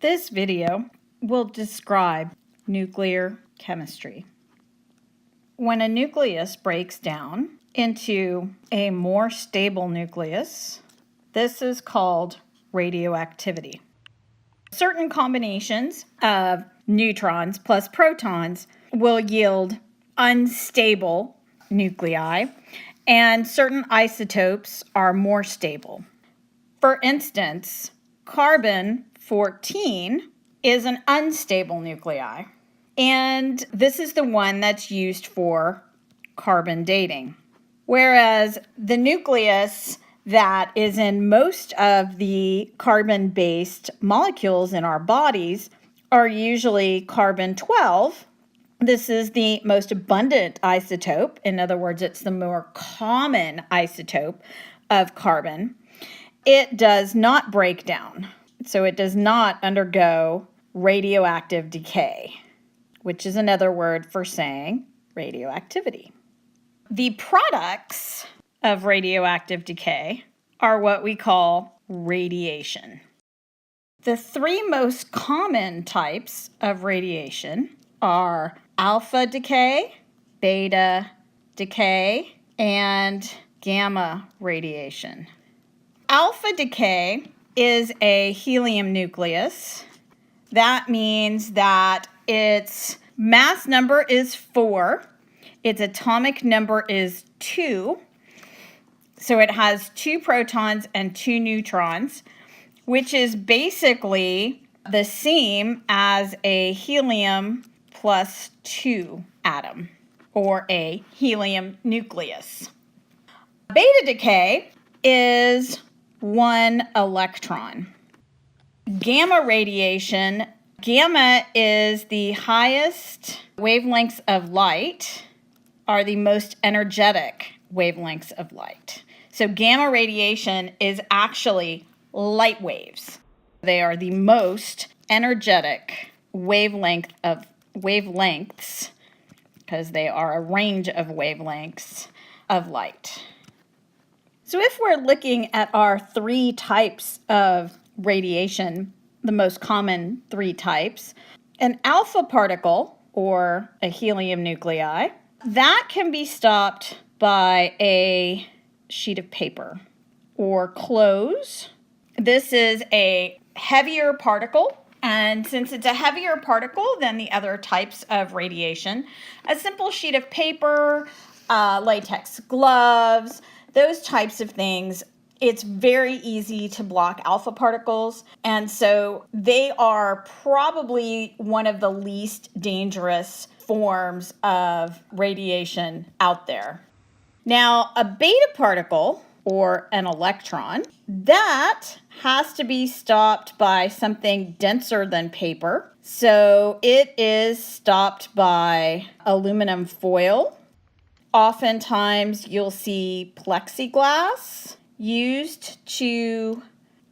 This video will describe nuclear chemistry. When a nucleus breaks down into a more stable nucleus, this is called radioactivity. Certain combinations of neutrons plus protons will yield unstable nuclei, and certain isotopes are more stable. For instance, carbon-14 is an unstable nuclei, and this is the one that's used for carbon dating. Whereas the nucleus that is in most of the carbon-based molecules in our bodies are usually carbon-12. This is the most abundant isotope. In other words, it's the more common isotope of carbon. It does not break down, so it does not undergo radioactive decay, which is another word for saying radioactivity. The products of radioactive decay are what we call radiation. The three most common types of radiation are alpha decay, beta decay, and gamma radiation. Alpha decay is a helium nucleus. That means that its mass number is 4, its atomic number is 2, so it has 2 protons and 2 neutrons, which is basically the same as a helium plus 2 atom, or a helium nucleus. Beta decay is 1 electron. Gamma radiation, gamma is the highest wavelengths of light, are the most energetic wavelengths of light. So gamma radiation is actually light waves. They are the most energetic wavelengths because they are a range of wavelengths of light. So if we're looking at our 3 types of radiation, the most common 3 types, an alpha particle, or a helium nuclei, that can be stopped by a sheet of paper or clothes. This is a heavier particle, and since it's a heavier particle than the other types of radiation, a simple sheet of paper, latex gloves, those types of things, it's very easy to block alpha particles, and so they are probably one of the least dangerous forms of radiation out there. Now, a beta particle, or an electron, that has to be stopped by something denser than paper. So it is stopped by aluminum foil. Oftentimes you'll see plexiglass used to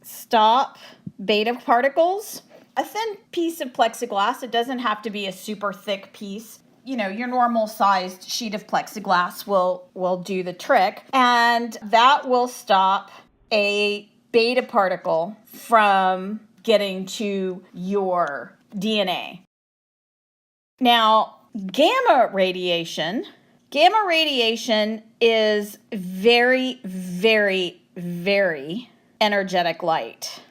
stop beta particles. A thin piece of plexiglass, it doesn't have to be a super thick piece. You know, your normal sized sheet of plexiglass will do the trick, and that will stop a beta particle from getting to your DNA. Now, gamma radiation is very, very, very energetic light.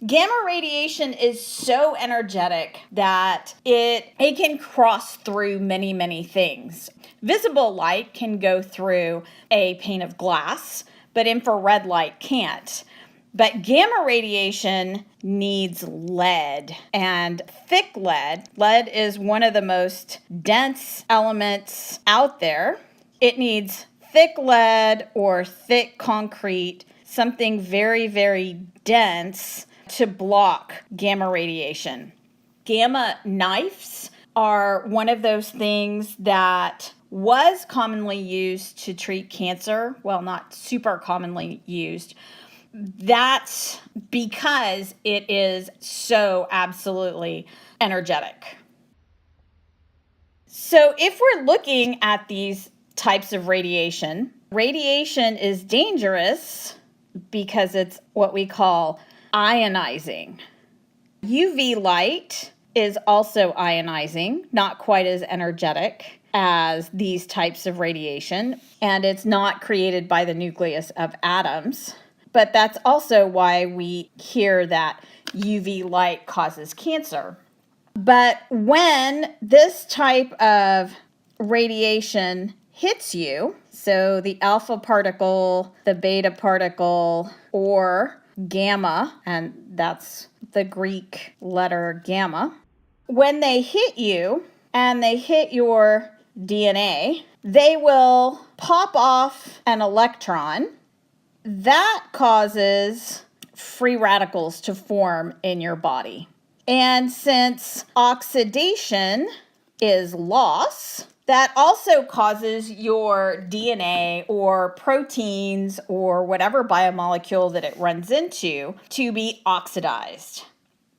Gamma radiation is so energetic that it can cross through many, many things. Visible light can go through a pane of glass, but infrared light can't. But gamma radiation needs lead, and thick lead. Lead is one of the most dense elements out there. It needs thick lead or thick concrete, something very, very dense to block gamma radiation. Gamma knives are one of those things that was commonly used to treat cancer. Well, not super commonly used. That's because it is so absolutely energetic. So if we're looking at these types of radiation. Radiation is dangerous because it's what we call ionizing. UV light is also ionizing, not quite as energetic as these types of radiation, and it's not created by the nucleus of atoms. But that's also why we hear that UV light causes cancer. But when this type of radiation hits you, so the alpha particle, the beta particle, or gamma, and that's the Greek letter gamma, when they hit you and they hit your DNA, they will pop off an electron. That causes free radicals to form in your body. And since oxidation is loss, that also causes your DNA or proteins or whatever biomolecule that it runs into to be oxidized.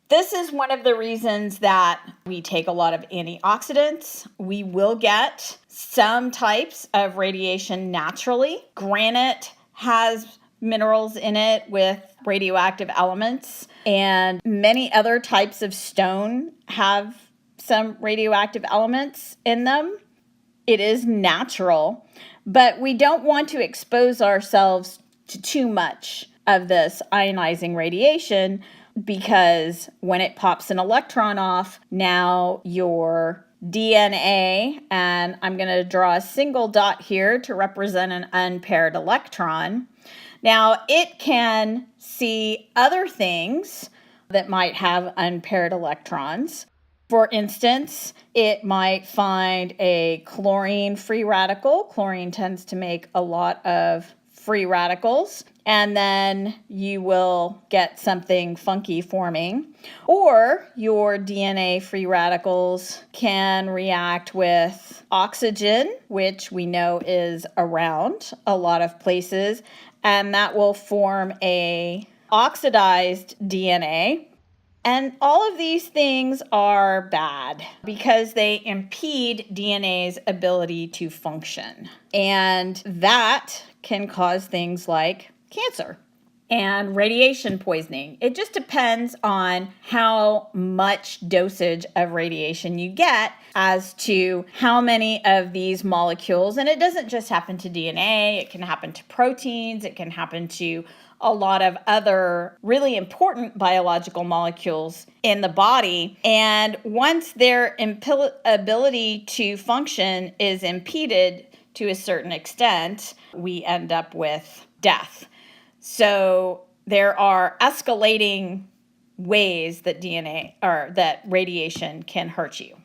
This is one of the reasons that we take a lot of antioxidants. We will get some types of radiation naturally. Granite has minerals in it with radioactive elements, and many other types of stone have some radioactive elements in them. It is natural, but we don't want to expose ourselves to too much of this ionizing radiation, because when it pops an electron off, now your DNA, and I'm going to draw a single dot here to represent an unpaired electron. Now, it can see other things that might have unpaired electrons. For instance, it might find a chlorine free radical. Chlorine tends to make a lot of free radicals, and then you will get something funky forming. Or your DNA free radicals can react with oxygen, which we know is around a lot of places, and that will form a oxidized DNA. And all of these things are bad because they impede DNA's ability to function. And that can cause things like cancer and radiation poisoning. It just depends on how much dosage of radiation you get as to how many of these molecules, and it doesn't just happen to DNA, it can happen to proteins, it can happen to a lot of other really important biological molecules in the body. And once their ability to function is impeded to a certain extent, we end up with death. So there are escalating ways that DNA or that radiation can hurt you.